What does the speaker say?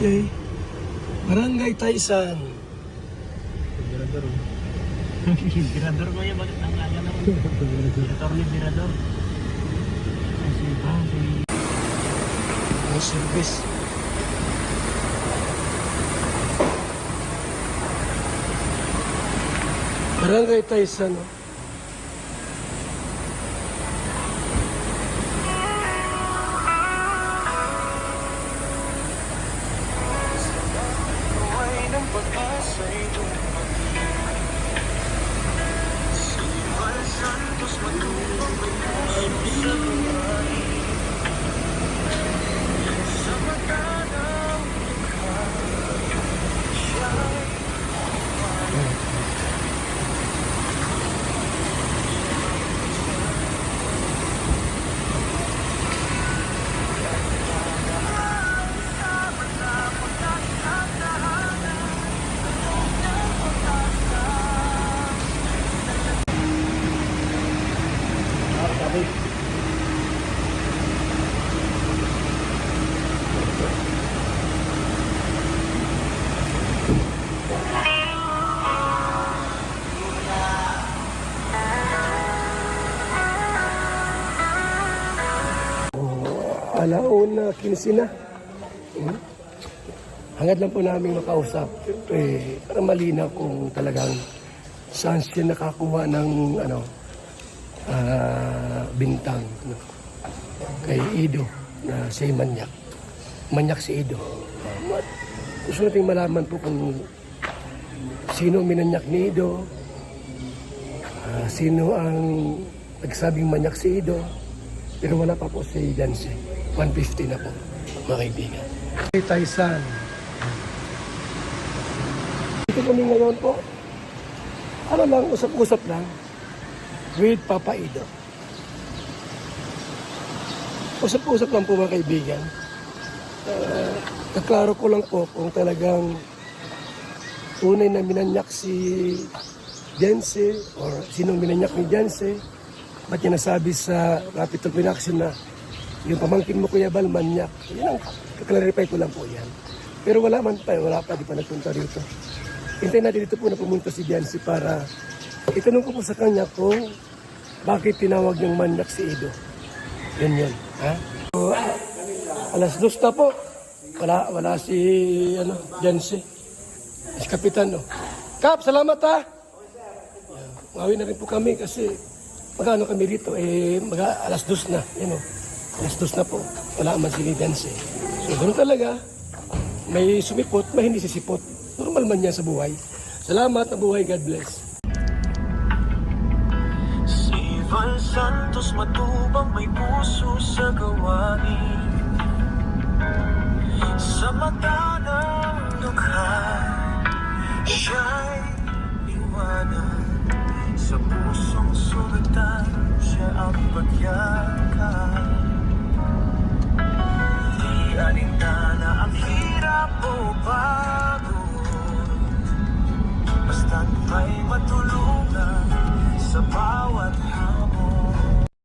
Okay. Barangay Taisan. Birador. Birador mo yan, bakit ang aga naman? Birador ni Birador. Ang service. Barangay Taisan. Oh. Alauna, 15 na. Hangad lang po namin makausap. Para malinaw kung talagang saan siya nakakuha ng bintang. Kay Ido na siya manyak. Manyak si Ido. Gusto natin malaman po kung sino minanyak ni Ido. Sino ang nagsabing manyak si Ido. Pero wala pa po si Janse. 150 na po, mga kaibigan. Taisan. Dito kami ngayon po. Ano lang, usap-usap lang. With Papa Ido. Usap-usap lang po, mga kaibigan. Kaklaro ko lang po kung talagang tunay na minanyak si Janse or sino minanyak ni Janse. Ba't niya nasabi sa Rapid Tulpo Action na yung pamangkin mo, Kuya Bal, manyak. Yan ang kaklarify ko lang po yan. Pero wala pa, di pa nagpunta dito. Hintayin natin dito po na pumunta si Janse para itanong ko po sa kanya kung bakit tinawag niyang manyak si Ido. Yun. Ha? So, alas 2 na po. Wala si Janse. Si Kapitan, no? Kap, salamat ha! Mawi na rin po kami kasi magkano kami dito, alas 2 na, alas 2 na po, wala man si Janse. So, ganoon talaga, may sumipot, may hindi sisipot. Normal man yan sa buhay. Salamat na buhay, God bless. Si Val Santos matubang may puso sa gawain. Sa mata ng dukha, siya'y iwanan. Sa pusong sugatan, siya ang pagyakan. Di alintana ang hirap o ba